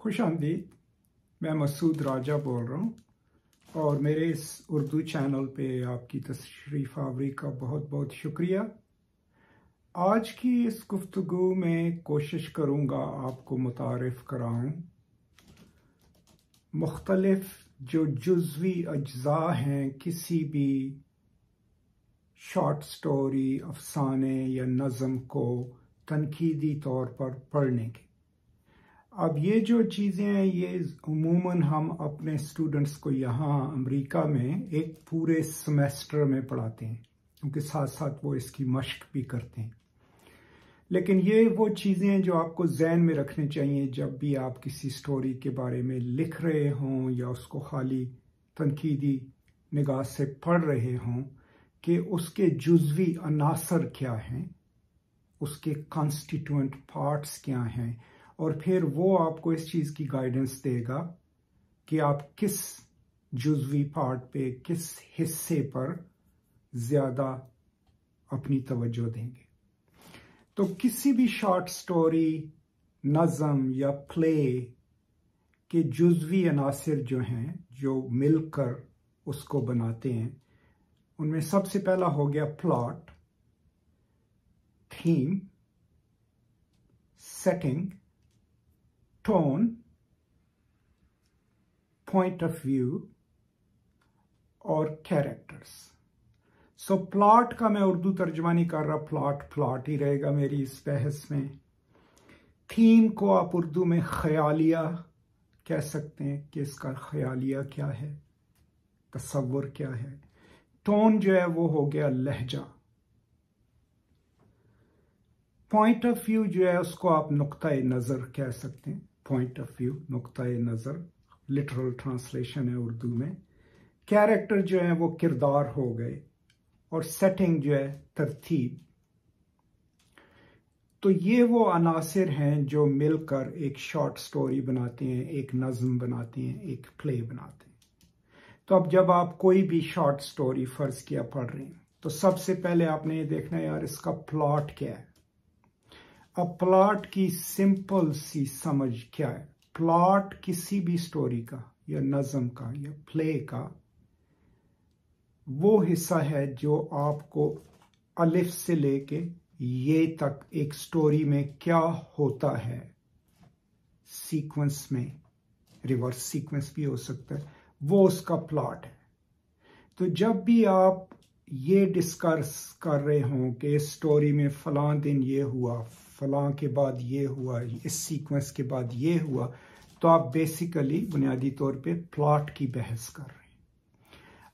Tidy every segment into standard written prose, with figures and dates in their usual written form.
खुश आमदीद। मैं मसूद राजा बोल रहा हूँ और मेरे इस उर्दू चैनल पे आपकी तशरीफ़ आवरी का बहुत बहुत शुक्रिया। आज की इस गुफ्तगू में कोशिश करूँगा आपको मुतारिफ़ कराऊँ मुख्तलिफ जो जुज़वी अज्जा हैं किसी भी शॉर्ट स्टोरी, अफसाने या नज़म को तनकीदी तौर पर पढ़ने के। अब ये जो चीज़ें हैं ये उमूमन हम अपने स्टूडेंट्स को यहाँ अमेरिका में एक पूरे सेमेस्टर में पढ़ाते हैं, क्योंकि साथ साथ वो इसकी मश्क भी करते हैं। लेकिन ये वो चीज़ें हैं जो आपको जहन में रखनी चाहिए जब भी आप किसी स्टोरी के बारे में लिख रहे हों या उसको खाली तनकीदी निगाह से पढ़ रहे हों, कि उसके जुज़वी अनासर क्या हैं, उसके कॉन्स्टिट्यूएंट पार्ट्स क्या हैं, और फिर वो आपको इस चीज़ की गाइडेंस देगा कि आप किस जुज़वी पार्ट पे, किस हिस्से पर ज़्यादा अपनी तवज्जो देंगे। तो किसी भी शॉर्ट स्टोरी, नज़म या प्ले के जुज़वी अनासर जो हैं, जो मिलकर उसको बनाते हैं, उनमें सबसे पहला हो गया plot, theme, setting, tone, point of view और कैरेक्टर्स। सो प्लॉट का मैं उर्दू तर्जुमा नहीं कर रहा, प्लॉट ही रहेगा मेरी इस बहस में। थीम को आप उर्दू में ख्यालिया कह सकते हैं कि इसका ख्यालिया क्या है, तसव्वुर क्या है। टोन जो है वो हो गया लहजा। पॉइंट ऑफ व्यू जो है उसको आप नुक्ता-ए नज़र कह सकते हैं। पॉइंट ऑफ व्यू, नुक्ता-ए नज़र लिटरल ट्रांसलेशन है उर्दू में। कैरेक्टर जो है वो किरदार हो गए, और सेटिंग जो है तरतीब। तो ये वो अनासिर हैं जो मिलकर एक शॉर्ट स्टोरी बनाते हैं, एक नज़म बनाते हैं, एक प्ले बनाते हैं। तो अब जब आप कोई भी शॉर्ट स्टोरी फर्ज किया पढ़ रहे हैं, तो सबसे पहले आपने ये देखना है यार इसका प्लॉट क्या है। अब प्लॉट की सिंपल सी समझ क्या है। प्लॉट किसी भी स्टोरी का या नज़म का या प्ले का वो हिस्सा है जो आपको अलिफ से लेके ये तक एक स्टोरी में क्या होता है, सीक्वेंस में, रिवर्स सीक्वेंस भी हो सकता है, वो उसका प्लॉट है। तो जब भी आप ये डिस्कस कर रहे हों कि इस स्टोरी में फलां दिन ये हुआ, फलां के बाद ये हुआ, इस सीक्वेंस के बाद ये हुआ, तो आप बेसिकली बुनियादी तौर पे प्लॉट की बहस कर रहे हैं।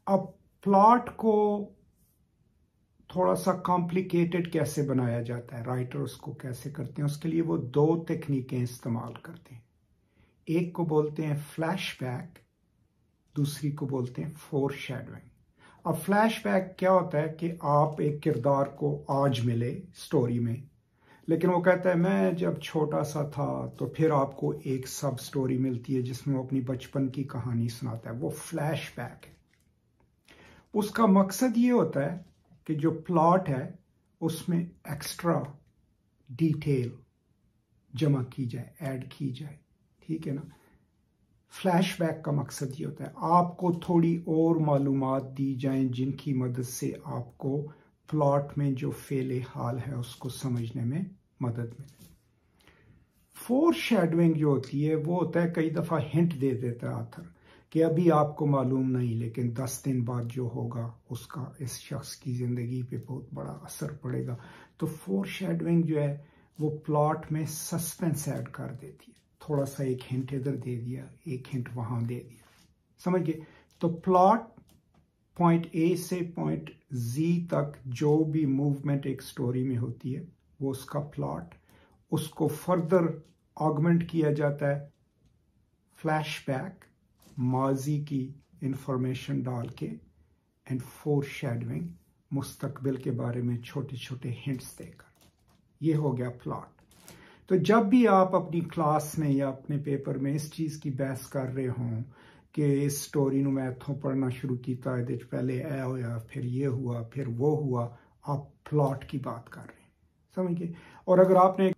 अब प्लॉट को थोड़ा सा कॉम्प्लिकेटेड कैसे बनाया जाता है, राइटर उसको कैसे करते हैं, उसके लिए वो दो तकनीकें इस्तेमाल करते हैं। एक को बोलते हैं फ्लैशबैक, दूसरी को बोलते हैं फोरशैडोइंग। अब फ्लैशबैक क्या होता है कि आप एक किरदार को आज मिले स्टोरी में, लेकिन वो कहता है मैं जब छोटा सा था, तो फिर आपको एक सब स्टोरी मिलती है जिसमें वो अपनी बचपन की कहानी सुनाता है। वो फ्लैशबैक है। उसका मकसद ये होता है कि जो प्लॉट है उसमें एक्स्ट्रा डिटेल जमा की जाए, ऐड की जाए, ठीक है ना। फ्लैशबैक का मकसद ये होता है आपको थोड़ी और मालूमात दी जाएं जिनकी मदद से आपको प्लॉट में जो फेले हाल है उसको समझने में मदद मिले। फोरशैडोइंग जो होती है वो होता है कई दफ़ा हिंट दे देता है आथर कि अभी आपको मालूम नहीं, लेकिन 10 दिन बाद जो होगा उसका इस शख्स की ज़िंदगी पे बहुत बड़ा असर पड़ेगा। तो फोरशैडोइंग जो है वो प्लॉट में सस्पेंस ऐड कर देती है। थोड़ा सा एक हिंट इधर दे दिया, एक हिंट वहां दे दिया, समझ गए। तो प्लॉट पॉइंट ए से पॉइंट जी तक जो भी मूवमेंट एक स्टोरी में होती है वो उसका प्लॉट। उसको फर्दर ऑगमेंट किया जाता है फ्लैशबैक, माजी की इंफॉर्मेशन डाल के, एंड फोरशैडोइंग, मुस्तकबिल के बारे में छोटे छोटे हिंट्स देकर। ये हो गया प्लॉट। तो जब भी आप अपनी क्लास में या अपने पेपर में इस चीज़ की बहस कर रहे हों कि इस स्टोरी ਨੂੰ मैं इत्थों पढ़ना शुरू किया, ਇਹਦੇ 'ਚ पहले ए होया, फिर ये हुआ, फिर वो हुआ, आप प्लॉट की बात कर रहे हैं, समझ गए। और अगर आपने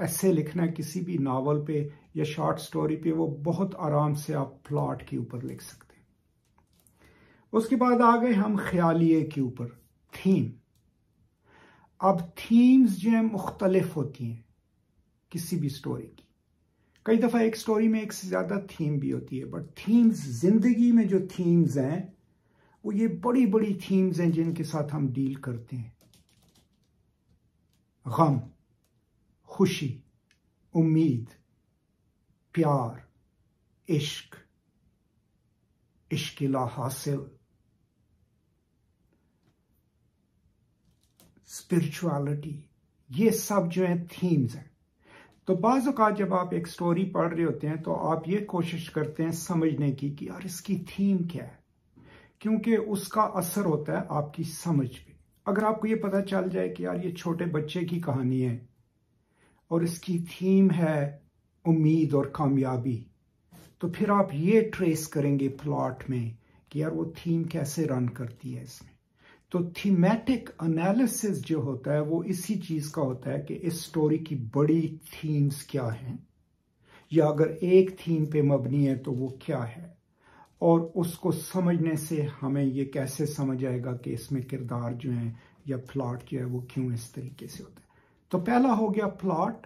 ऐसे लिखना है किसी भी नावल पे या शॉर्ट स्टोरी पे, वो बहुत आराम से आप प्लॉट के ऊपर लिख सकते हैं। उसके बाद आ गए हम ख्यालिये के ऊपर, थीम। अब थीम्स जो है मुख्तलिफ होती हैं किसी भी स्टोरी की। कई दफ़ा एक स्टोरी में एक से ज़्यादा थीम भी होती है, बट थीम्स, जिंदगी में जो थीम्स हैं वो ये बड़ी बड़ी थीम्स हैं जिनके साथ हम डील करते हैं। गम, खुशी, उम्मीद, प्यार, इश्क, इश्क ला हासिल, स्पिरिचुअलिटी, ये सब जो है थीम्स हैं। तो बाज़ औक़ात जब आप एक स्टोरी पढ़ रहे होते हैं तो आप ये कोशिश करते हैं समझने की कि यार इसकी थीम क्या है, क्योंकि उसका असर होता है आपकी समझ पे। अगर आपको ये पता चल जाए कि यार ये छोटे बच्चे की कहानी है और इसकी थीम है उम्मीद और कामयाबी, तो फिर आप ये ट्रेस करेंगे प्लॉट में कि यार वो थीम कैसे रन करती है इसमें। तो थीमेटिक एनालिसिस जो होता है वो इसी चीज का होता है कि इस स्टोरी की बड़ी थीम्स क्या हैं, या अगर एक थीम पे मबनी है तो वो क्या है, और उसको समझने से हमें ये कैसे समझ आएगा कि इसमें किरदार जो हैं या प्लॉट जो है वो क्यों इस तरीके से होता है। तो पहला हो गया प्लॉट,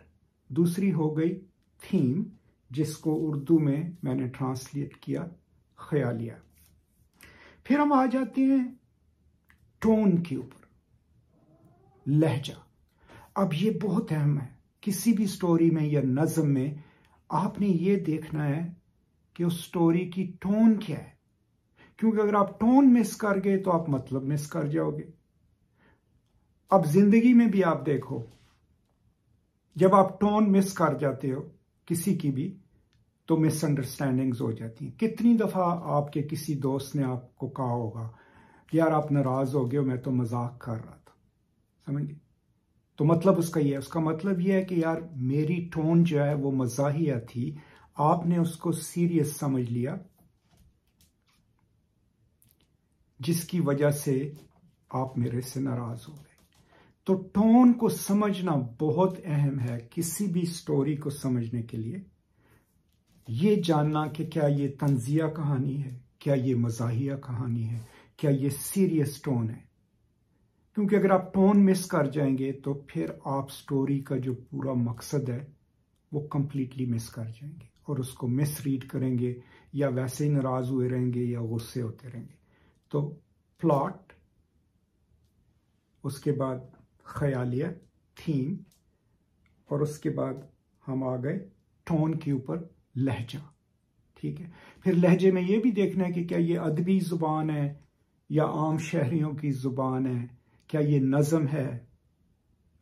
दूसरी हो गई थीम, जिसको उर्दू में मैंने ट्रांसलेट किया ख्यालिया। फिर हम आ जाते हैं टोन के ऊपर, लहजा। अब ये बहुत अहम है किसी भी स्टोरी में या नज़म में। आपने ये देखना है कि उस स्टोरी की टोन क्या है, क्योंकि अगर आप टोन मिस कर गए तो आप मतलब मिस कर जाओगे। अब जिंदगी में भी आप देखो, जब आप टोन मिस कर जाते हो किसी की भी तो मिसअंडरस्टैंडिंग्स हो जाती हैं। कितनी दफा आपके किसी दोस्त ने आपको कहा होगा यार आप नाराज हो गए हो, मैं तो मजाक कर रहा था, समझिए। तो मतलब उसका ये है, उसका मतलब ये है कि यार मेरी टोन जो है वो मजाहिया थी, आपने उसको सीरियस समझ लिया, जिसकी वजह से आप मेरे से नाराज हो गए। तो टोन को समझना बहुत अहम है किसी भी स्टोरी को समझने के लिए। ये जानना कि क्या ये तंजिया कहानी है, क्या ये मजाहिया कहानी है, क्या ये सीरियस टोन है। क्योंकि अगर आप टोन मिस कर जाएंगे तो फिर आप स्टोरी का जो पूरा मकसद है वो कंप्लीटली मिस कर जाएंगे और उसको मिस रीड करेंगे, या वैसे ही नाराज हुए रहेंगे या गुस्से होते रहेंगे। तो प्लॉट, उसके बाद ख्यालिया, थीम, और उसके बाद हम आ गए टोन के ऊपर, लहजा। ठीक है, फिर लहजे में ये भी देखना है कि क्या ये अदबी जुबान है या आम शहरियों की जुबान है, क्या ये नज़म है,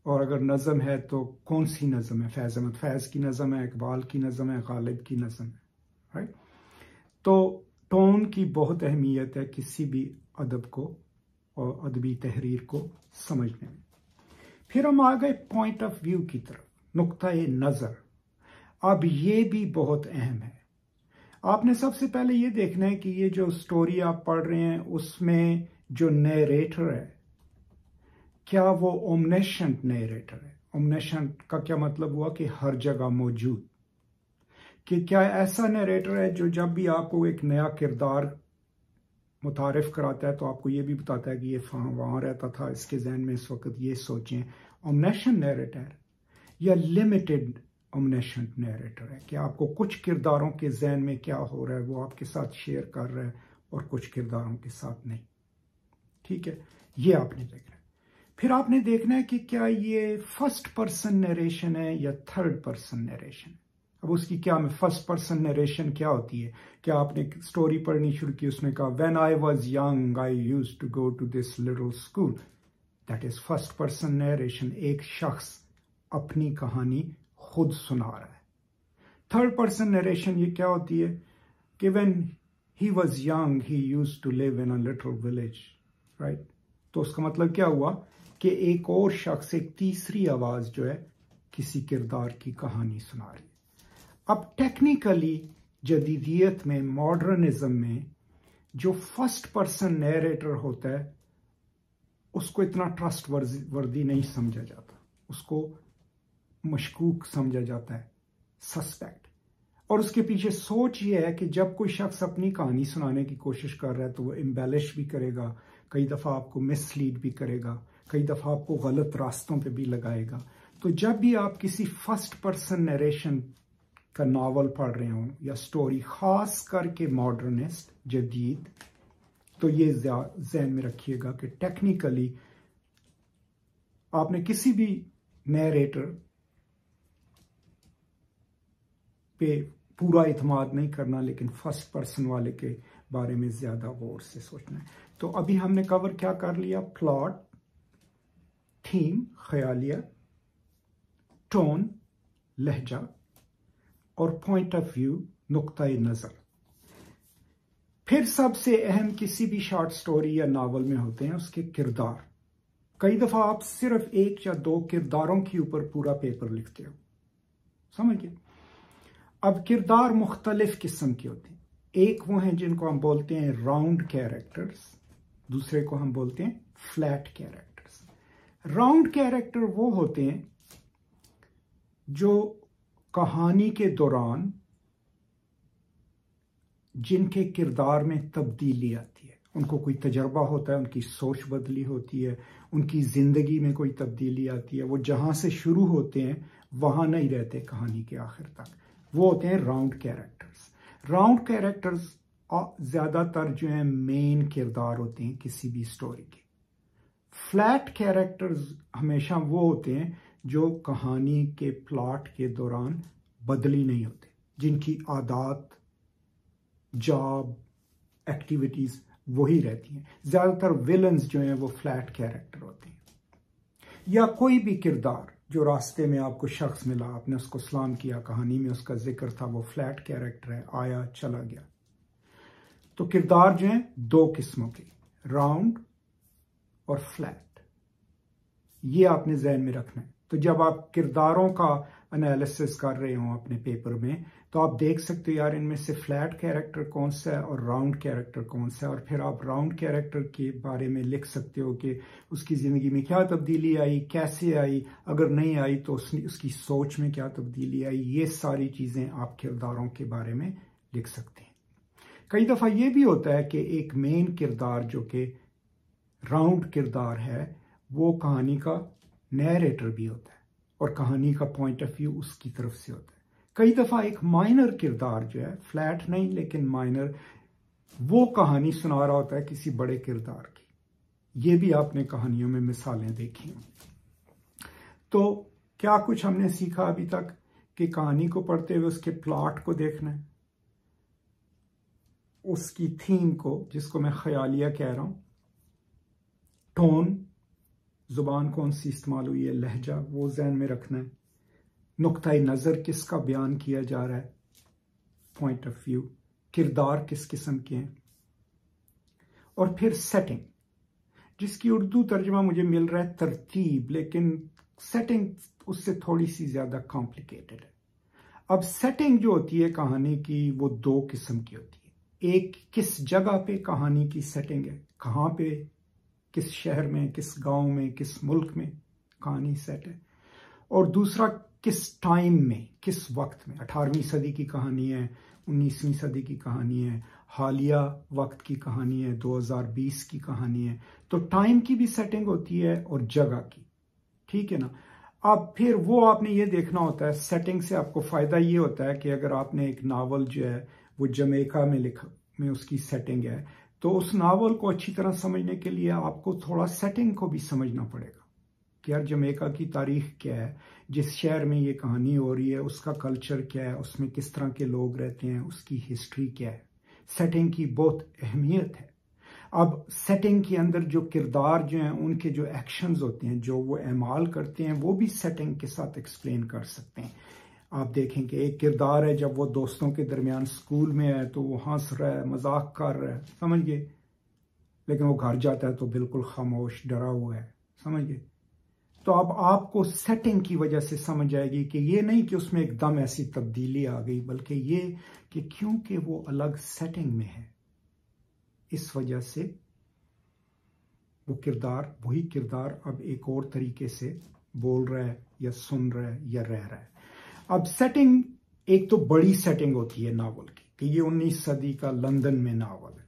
और अगर नज़म है तो कौन सी नज़म है, फैज़ अहमद फैज़ की नज़म है, इकबाल की नज़म है, गालिब की नज़म है, राइट। तो टोन की बहुत अहमियत है किसी भी अदब को और अदबी तहरीर को समझने में। फिर हम आ गए पॉइंट ऑफ व्यू की तरफ, नुक्ता-ए नज़र। अब ये भी बहुत अहम है। आपने सबसे पहले ये देखना है कि ये जो स्टोरी आप पढ़ रहे हैं उसमें जो नरेटर है, क्या वो ओमनेशंट नरेटर है। ओमनेशंट का क्या मतलब हुआ कि हर जगह मौजूद, कि क्या ऐसा नरेटर है जो जब भी आपको एक नया किरदार मुतारिफ कराता है तो आपको ये भी बताता है कि ये वहाँ रहता था, इसके जहन में इस वक्त ये सोचें। ओमनेशंट नरेटर या लिमिटेड ओमनेशंट नरेटर है कि आपको कुछ किरदारों के जहन में क्या हो रहा है वो आपके साथ शेयर कर रहा है और कुछ किरदारों के साथ नहीं। ठीक है, ये आपने देखना है। फिर आपने देखना है कि क्या ये फर्स्ट पर्सन नरेशन है या थर्ड पर्सन नरेशन है। अब उसकी क्या में फर्स्ट पर्सन नरेशन क्या होती है, क्या आपने स्टोरी पढ़नी शुरू की, उसमें कहा when I was young I used to go to this little school, that is first person narration. एक शख्स अपनी कहानी खुद सुना रहा है। थर्ड पर्सन नरेशन ये क्या होती है कि when he was young he used to live in a little village, right. तो उसका मतलब क्या हुआ कि एक और शख्स, एक तीसरी आवाज जो है किसी किरदार की कहानी सुना रही है। अब टेक्निकली जदीदियत में, मॉडर्निज्म में, जो फर्स्ट पर्सन नरेटर होता है उसको इतना ट्रस्ट वर्दी नहीं समझा जाता। उसको मशकूक समझा जाता है, सस्पेक्ट। और उसके पीछे सोच ये है कि जब कोई शख्स अपनी कहानी सुनाने की कोशिश कर रहा है तो वो एम्बेलिश भी करेगा, कई दफ़ा आपको मिसलीड भी करेगा, कई दफ़ा आपको गलत रास्तों पे भी लगाएगा। तो जब भी आप किसी फर्स्ट पर्सन नरेशन का नावल पढ़ रहे हो या स्टोरी, खास करके मॉडर्निस्ट जदीद, तो ये ज़हन में रखिएगा कि टेक्निकली आपने किसी भी नैरेटर पे पूरा इत्मीनान नहीं करना, लेकिन फर्स्ट पर्सन वाले के बारे में ज्यादा गौर से सोचना है। तो अभी हमने कवर क्या कर लिया? प्लॉट, थीम, ख्यालिया, टोन, लहजा और पॉइंट ऑफ व्यू, नुक्ता-ए नजर। फिर सबसे अहम किसी भी शॉर्ट स्टोरी या नावल में होते हैं उसके किरदार। कई दफा आप सिर्फ एक या दो किरदारों के ऊपर पूरा पेपर लिखते हो, समझिए। अब किरदार मुख्तलिफ किस्म के होते हैं। एक वो हैं जिनको हम बोलते हैं राउंड कैरेक्टर्स, दूसरे को हम बोलते हैं फ्लैट कैरेक्टर्स। राउंड कैरेक्टर वो होते हैं जो कहानी के दौरान जिनके किरदार में तब्दीली आती है, उनको कोई तजर्बा होता है, उनकी सोच बदली होती है, उनकी जिंदगी में कोई तब्दीली आती है, वो जहां से शुरू होते हैं वहां नहीं रहते कहानी के आखिर तक, वो होते हैं राउंड कैरेक्टर्स। राउंड कैरेक्टर्स ज्यादातर जो है मेन किरदार होते हैं किसी भी स्टोरी के। फ्लैट कैरेक्टर्स हमेशा वो होते हैं जो कहानी के प्लॉट के दौरान बदली नहीं होते, जिनकी आदत, जॉब, एक्टिविटीज वही रहती हैं। ज्यादातर विलन्स जो हैं वो फ्लैट कैरेक्टर होते हैं। या कोई भी किरदार जो रास्ते में आपको शख्स मिला, आपने उसको सलाम किया, कहानी में उसका जिक्र था, वो फ्लैट कैरेक्टर है, आया चला गया। तो किरदार जो हैं दो किस्मों के, राउंड और फ्लैट, ये आपने जहन में रखना है। तो जब आप किरदारों का एनालिसिस कर रहे हो अपने पेपर में, तो आप देख सकते हो यार इनमें से फ्लैट कैरेक्टर कौन सा है और राउंड कैरेक्टर कौन सा है। और फिर आप राउंड कैरेक्टर के बारे में लिख सकते हो कि उसकी ज़िंदगी में क्या तब्दीली आई, कैसे आई, अगर नहीं आई तो उसकी सोच में क्या तब्दीली आई। ये सारी चीज़ें आप किरदारों के बारे में लिख सकते हैं। कई दफ़ा ये भी होता है कि एक मेन किरदार जो कि राउंड किरदार है, वो कहानी का नैरेटर भी होता है और कहानी का पॉइंट ऑफ व्यू उसकी तरफ से होता है। कई दफा एक माइनर किरदार जो है, फ्लैट नहीं लेकिन माइनर, वो कहानी सुना रहा होता है किसी बड़े किरदार की। ये भी आपने कहानियों में मिसालें देखी हैं। तो क्या कुछ हमने सीखा अभी तक कि कहानी को पढ़ते हुए उसके प्लॉट को देखना है, उसकी थीम को, जिसको मैं ख्यालिया कह रहा हूं, टोन, जुबान कौन सी इस्तेमाल हुई है, लहजा, वो ज़हन में रखना है, नुक्ता नज़र किसका बयान किया जा रहा है, पॉइंट ऑफ व्यू, किरदार किस किस्म के हैं, और फिर सेटिंग, जिसकी उर्दू तर्जुमा मुझे मिल रहा है तरतीब, लेकिन सेटिंग उससे थोड़ी सी ज़्यादा कॉम्प्लिकेटेड है। अब सेटिंग जो होती है कहानी की, वो दो किस्म की होती है। एक, किस जगह पे कहानी की सेटिंग है, कहाँ पे, किस शहर में, किस गांव में, किस मुल्क में कहानी सेट है। और दूसरा, किस टाइम में, किस वक्त में, 18वीं सदी की कहानी है, 19वीं सदी की कहानी है, हालिया वक्त की कहानी है, 2020 की कहानी है। तो टाइम की भी सेटिंग होती है और जगह की, ठीक है ना। अब फिर वो आपने ये देखना होता है, सेटिंग से आपको फायदा ये होता है कि अगर आपने एक नावल जो है वो जमैका में लिखा, में उसकी सेटिंग है, तो उस नावल को अच्छी तरह समझने के लिए आपको थोड़ा सेटिंग को भी समझना पड़ेगा कि यार जमैका की तारीख क्या है, जिस शहर में ये कहानी हो रही है उसका कल्चर क्या है, उसमें किस तरह के लोग रहते हैं, उसकी हिस्ट्री क्या है। सेटिंग की बहुत अहमियत है। अब सेटिंग के अंदर जो किरदार जो हैं, उनके जो एक्शंस होते हैं, जो वो अमाल करते हैं, वो भी सेटिंग के साथ एक्सप्लेन कर सकते हैं। आप देखें कि एक किरदार है, जब वो दोस्तों के दरमियान स्कूल में है तो वो हंस रहा है, मजाक कर रहा है, समझिए, लेकिन वो घर जाता है तो बिल्कुल खामोश, डरा हुआ है, समझिए। तो अब आपको सेटिंग की वजह से समझ आएगी कि ये नहीं कि उसमें एकदम ऐसी तब्दीली आ गई, बल्कि ये कि क्योंकि वो अलग सेटिंग में है, इस वजह से वो किरदार, वही किरदार अब एक और तरीके से बोल रहा है या सुन रहा है या रह रहा है। अब सेटिंग, एक तो बड़ी सेटिंग होती है नावल की कि ये 19 सदी का लंदन में नावल है,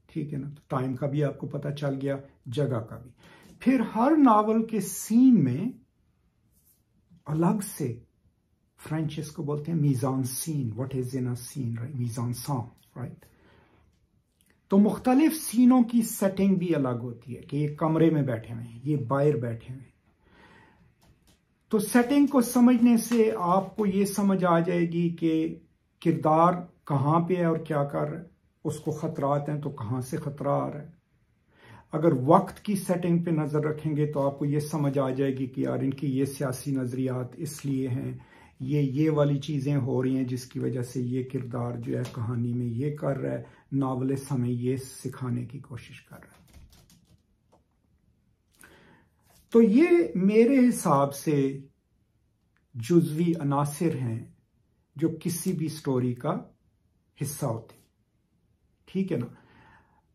ठीक है ना, तो टाइम का भी आपको पता चल गया, जगह का भी। फिर हर नावल के सीन में अलग से, फ्रेंच इसको बोलते हैं mise en scene, what is in a scene, right, mise en scene, right. तो मुख्तलिफ सीनों की सेटिंग भी अलग होती है कि ये कमरे में बैठे हुए हैं, ये बाहर बैठे हुए हैं। तो सेटिंग को समझने से आपको ये समझ आ जाएगी कि किरदार कहाँ पे है और क्या कर रहा है, उसको खतरात हैं तो कहाँ से खतरा आ रहा है। अगर वक्त की सेटिंग पे नज़र रखेंगे तो आपको ये समझ आ जाएगी कि यार इनकी ये सियासी नज़रियात इसलिए हैं, ये वाली चीज़ें हो रही हैं जिसकी वजह से ये किरदार जो है कहानी में ये कर रहा है, नॉवेलिस्ट हमें ये सिखाने की कोशिश कर रहा है। तो ये मेरे हिसाब से जुज़वी अनासिर हैं जो किसी भी स्टोरी का हिस्सा होते, ठीक है ना।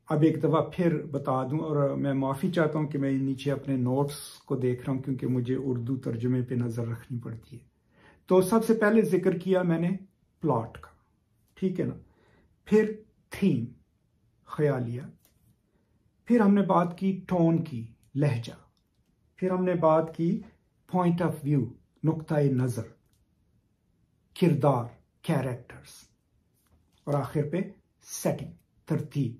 अब एक दफ़ा फिर बता दूं, और मैं माफ़ी चाहता हूं कि मैं नीचे अपने नोट्स को देख रहा हूं क्योंकि मुझे उर्दू तर्जुमे पे नज़र रखनी पड़ती है। तो सबसे पहले जिक्र किया मैंने प्लॉट का, ठीक है ना, फिर थीम, ख्यालिया, फिर हमने बात की टोन की, लहजा, फिर हमने बात की पॉइंट ऑफ व्यू, नुक्ता-ए नज़र, किरदार, कैरेक्टर्स, और आखिर पे सेटिंग, तरतीब।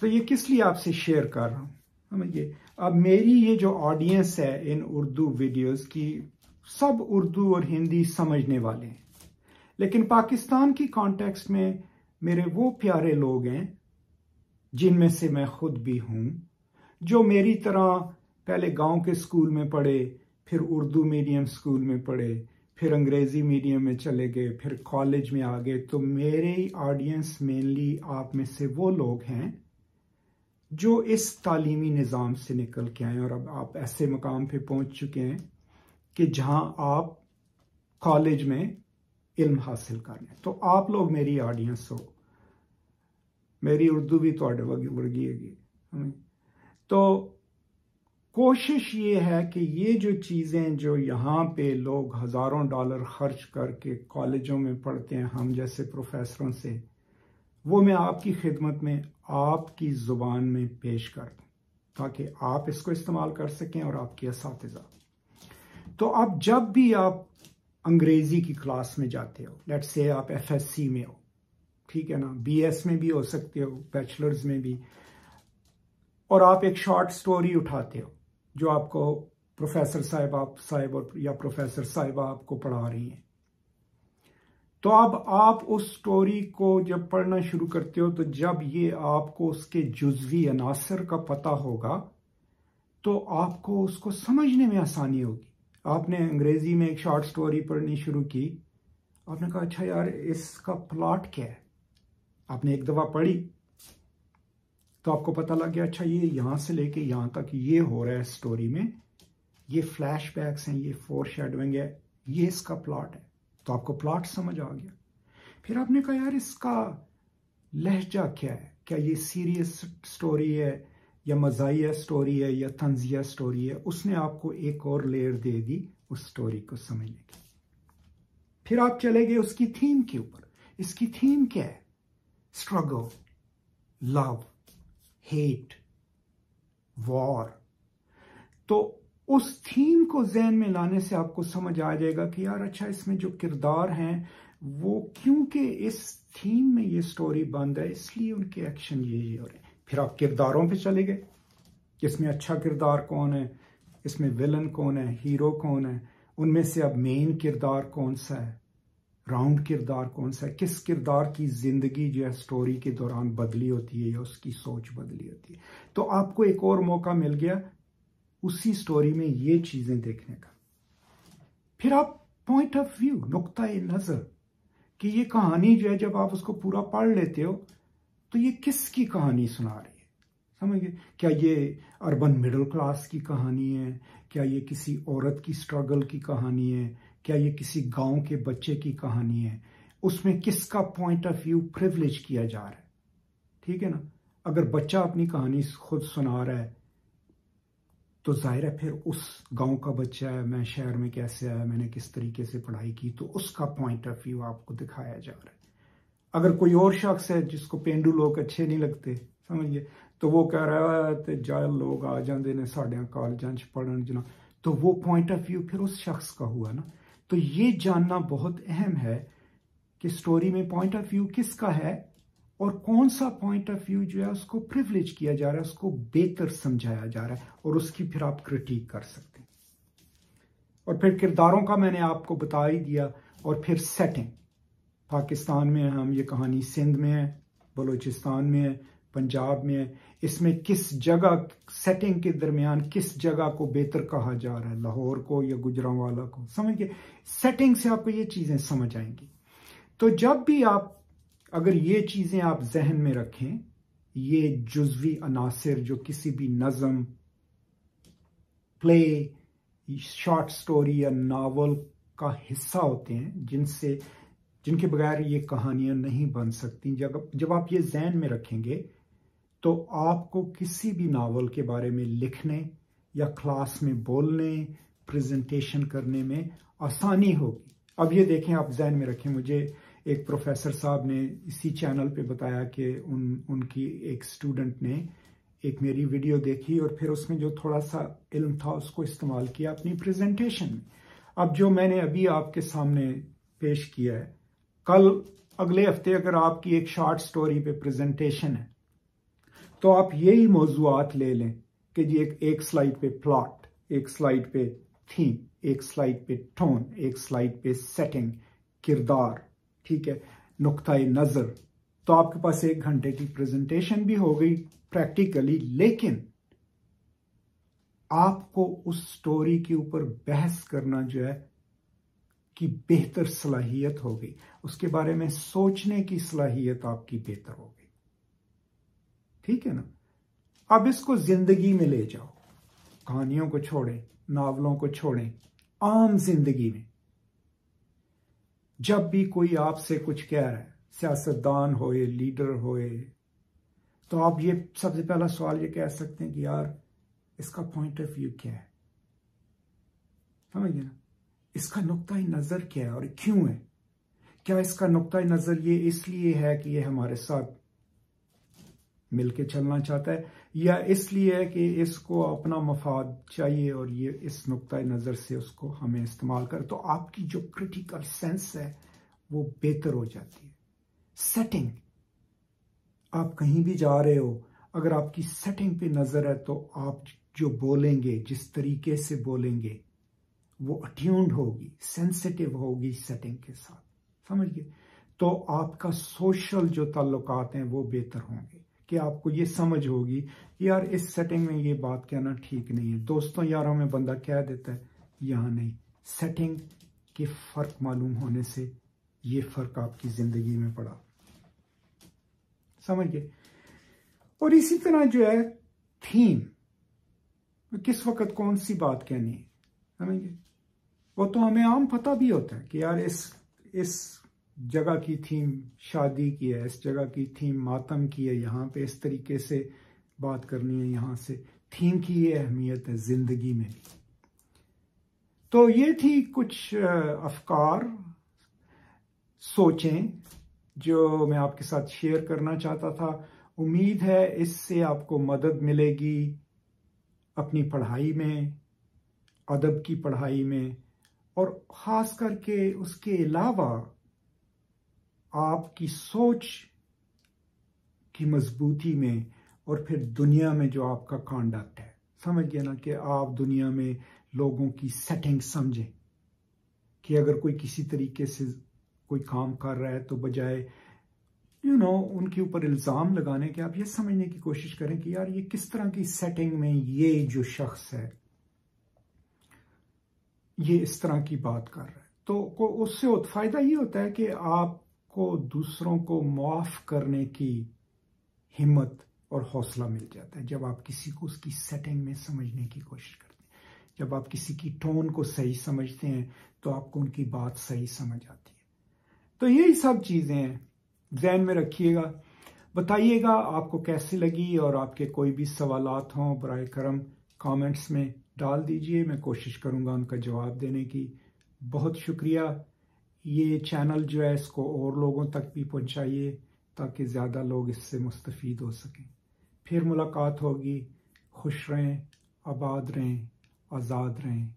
तो ये किस लिए आपसे शेयर कर रहा हूं, समझिए। अब मेरी ये जो ऑडियंस है इन उर्दू वीडियोस की, सब उर्दू और हिंदी समझने वाले हैं, लेकिन पाकिस्तान की कॉन्टेक्स्ट में मेरे वो प्यारे लोग हैं, जिनमें से मैं खुद भी हूं, जो मेरी तरह पहले गांव के स्कूल में पढ़े, फिर उर्दू मीडियम स्कूल में पढ़े, फिर अंग्रेजी मीडियम में चले गए, फिर कॉलेज में आ गए। तो मेरी ऑडियंस मेनली आप में से वो लोग हैं जो इस तालीमी निज़ाम से निकल के आए और अब आप ऐसे मकाम पे पहुंच चुके हैं कि जहां आप कॉलेज में इल्म हासिल कर रहे हैं। तो आप लोग मेरी ऑडियंस हो, मेरी उर्दू भी थोड़े वर्गी है। तो कोशिश ये है कि ये जो चीज़ें जो यहाँ पे लोग हज़ारों डॉलर खर्च करके कॉलेजों में पढ़ते हैं हम जैसे प्रोफेसरों से, वो मैं आपकी खिदमत में आपकी ज़ुबान में पेश कर दूं ताकि आप इसको इस्तेमाल कर सकें और आपके असातिज़ा। तो अब जब भी आप अंग्रेज़ी की क्लास में जाते हो, लेट्स से आप FSC में हो, ठीक है ना, BS में भी हो सकते हो, बैचलर्स में भी, और आप एक शॉर्ट स्टोरी उठाते हो जो आपको प्रोफेसर साहिब या प्रोफेसर साहिबा आपको पढ़ा रही हैं, तो अब आप उस स्टोरी को जब पढ़ना शुरू करते हो, तो जब ये आपको उसके जुज़वी अनासर का पता होगा तो आपको उसको समझने में आसानी होगी। आपने अंग्रेजी में एक शॉर्ट स्टोरी पढ़नी शुरू की, आपने कहा अच्छा यार इसका प्लॉट क्या है, आपने एक दफ़ा पढ़ी तो आपको पता लग गया अच्छा ये यहां से लेके यहां तक ये हो रहा है स्टोरी में, ये फ्लैशबैक्स हैं, ये फोरशैडोइंग है, ये इसका प्लॉट है, तो आपको प्लॉट समझ आ गया। फिर आपने कहा यार इसका लहजा क्या है, क्या ये सीरियस स्टोरी है या मज़ाहिया स्टोरी है या तंजिया स्टोरी है, उसने आपको एक और लेयर दे दी उस स्टोरी को समझने की। फिर आप चले गए उसकी थीम के ऊपर, इसकी थीम क्या है, स्ट्रगल, लव, हेट, वॉर। तो उस थीम को ज़हन में लाने से आपको समझ आ जाएगा कि यार अच्छा इसमें जो किरदार हैं वो क्योंकि इस थीम में ये स्टोरी बंद है इसलिए उनके एक्शन ये हो रहे हैं। फिर आप किरदारों पे चले गए, इसमें अच्छा किरदार कौन है, इसमें विलन कौन है, हीरो कौन है, उनमें से अब मेन किरदार कौन सा है, राउंड किरदार कौन सा है, किस किरदार की जिंदगी जो है स्टोरी के दौरान बदली होती है या उसकी सोच बदली होती है। तो आपको एक और मौका मिल गया उसी स्टोरी में ये चीजें देखने का। फिर आप पॉइंट ऑफ व्यू, नुक्ता-ए नजर, कि ये कहानी जो है जब आप उसको पूरा पढ़ लेते हो तो ये किसकी कहानी सुना रही है, समझ गए। क्या ये अर्बन मिडिल क्लास की कहानी है, क्या ये किसी औरत की स्ट्रगल की कहानी है, क्या ये किसी गांव के बच्चे की कहानी है, उसमें किसका पॉइंट ऑफ व्यू प्रिविलेज किया जा रहा है, ठीक है ना। अगर बच्चा अपनी कहानी खुद सुना रहा है तो जाहिर है फिर उस गांव का बच्चा है, मैं शहर में कैसे आया, मैंने किस तरीके से पढ़ाई की, तो उसका पॉइंट ऑफ व्यू आपको दिखाया जा रहा है। अगर कोई और शख्स है जिसको पेंडू लोग अच्छे नहीं लगते, समझिए, तो वो कह रहा है तो जायल लोग आ जाते ने साढ़े कॉलेजां च पढ़न जना, तो वो पॉइंट ऑफ व्यू फिर उस शख्स का हुआ ना। तो ये जानना बहुत अहम है कि स्टोरी में पॉइंट ऑफ व्यू किसका है और कौन सा पॉइंट ऑफ व्यू जो है उसको प्रिविलेज किया जा रहा है, उसको बेहतर समझाया जा रहा है, और उसकी फिर आप क्रिटिक कर सकते हैं। और फिर किरदारों का मैंने आपको बता ही दिया। और फिर सेटिंग, पाकिस्तान में हम ये कहानी सिंध में है, बलूचिस्तान में है, पंजाब में है, इसमें किस जगह सेटिंग के दरमियान किस जगह को बेहतर कहा जा रहा है, लाहौर को या गुजरांवाला को, समझ गए। सेटिंग से आपको ये चीजें समझ आएंगी। तो जब भी आप अगर ये चीजें आप जहन में रखें, ये जुज़वी अनासिर जो किसी भी नज़म, प्ले, शॉर्ट स्टोरी या नावल का हिस्सा होते हैं, जिनके बगैर ये कहानियां नहीं बन सकती, जब आप ये जहन में रखेंगे तो आपको किसी भी नावल के बारे में लिखने या क्लास में बोलने, प्रेजेंटेशन करने में आसानी होगी। अब ये देखें, आप जहन में रखें, मुझे एक प्रोफेसर साहब ने इसी चैनल पे बताया कि उनकी एक स्टूडेंट ने एक मेरी वीडियो देखी और फिर उसमें जो थोड़ा सा इल्म था उसको इस्तेमाल किया अपनी प्रेजेंटेशन में। अब जो मैंने अभी आपके सामने पेश किया है, कल अगले हफ्ते अगर आपकी एक शॉर्ट स्टोरी पे प्रेजेंटेशन है तो आप यही मौजूआत ले लें कि जी एक स्लाइड पे प्लॉट, एक स्लाइड पे थीम, एक स्लाइड पे टोन, एक स्लाइड पे सेटिंग, किरदार, ठीक है, नुक्ताए नजर, तो आपके पास 1 घंटे की प्रेजेंटेशन भी हो गई प्रैक्टिकली। लेकिन आपको उस स्टोरी के ऊपर बहस करना जो है की बेहतर सलाहियत हो गई, उसके बारे में सोचने की सलाहियत आपकी बेहतर हो गई, ठीक है ना। अब इसको जिंदगी में ले जाओ, कहानियों को छोड़ें, नावलों को छोड़ें, आम जिंदगी में जब भी कोई आपसे कुछ कह रहा है, सियासतदान होए, लीडर होए, तो आप ये सबसे पहला सवाल ये कह सकते हैं कि यार इसका पॉइंट ऑफ व्यू क्या है, समझ गए ना, इसका नुक्ता नजर क्या है और क्यों है। क्या इसका नुक्ता नजर ये इसलिए है कि ये हमारे साथ मिलके चलना चाहता है, या इसलिए है कि इसको अपना मफाद चाहिए और ये इस नुक्ता नजर से उसको हमें इस्तेमाल कर, तो आपकी जो क्रिटिकल सेंस है वो बेहतर हो जाती है। सेटिंग, आप कहीं भी जा रहे हो, अगर आपकी सेटिंग पे नजर है तो आप जो बोलेंगे, जिस तरीके से बोलेंगे वो अट्यून्ड होगी, सेंसिटिव होगी सेटिंग के साथ, समझ गए। तो आपका सोशल जो ताल्लुकात हैं वो बेहतर होंगे, कि आपको ये समझ होगी यार इस सेटिंग में ये बात कहना ठीक नहीं है। दोस्तों यारों में बंदा कह देता है, यहाँ नहीं। सेटिंग के फर्क मालूम होने से ये फर्क आपकी जिंदगी में पड़ा, समझ गए। और इसी तरह जो है थीम, किस वक्त कौन सी बात कहनी है, समझ गए, वो तो हमें आम पता भी होता है कि यार इस जगह की थीम शादी की है, इस जगह की थीम मातम की है, यहाँ पे इस तरीके से बात करनी है, यहाँ से थीम की ये अहमियत है जिंदगी में। तो ये थी कुछ अफकार, सोचें जो मैं आपके साथ शेयर करना चाहता था। उम्मीद है इससे आपको मदद मिलेगी अपनी पढ़ाई में, अदब की पढ़ाई में, और ख़ास करके उसके अलावा आपकी सोच की मजबूती में, और फिर दुनिया में जो आपका कॉन्डक्ट है, समझ गए ना, कि आप दुनिया में लोगों की सेटिंग समझें कि अगर कोई किसी तरीके से कोई काम कर रहा है तो बजाय उनके ऊपर इल्ज़ाम लगाने के आप ये समझने की कोशिश करें कि यार ये किस तरह की सेटिंग में ये जो शख्स है ये इस तरह की बात कर रहा है। तो उससे फायदा ये होता है कि आपको दूसरों को माफ करने की हिम्मत और हौसला मिल जाता है जब आप किसी को उसकी सेटिंग में समझने की कोशिश करते हैं। जब आप किसी की टोन को सही समझते हैं तो आपको उनकी बात सही समझ आती है। तो यही सब चीजें हैं, ध्यान में रखिएगा। बताइएगा आपको कैसी लगी, और आपके कोई भी सवालात हों बराए करम कमेंट्स में डाल दीजिए, मैं कोशिश करूँगा उनका जवाब देने की। बहुत शुक्रिया। ये चैनल जो है इसको और लोगों तक भी पहुँचाइए ताकि ज़्यादा लोग इससे मुस्तफ़ीद हो सकें। फिर मुलाकात होगी। खुश रहें, आबाद रहें, आज़ाद रहें।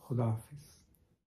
खुदा हाफिज़।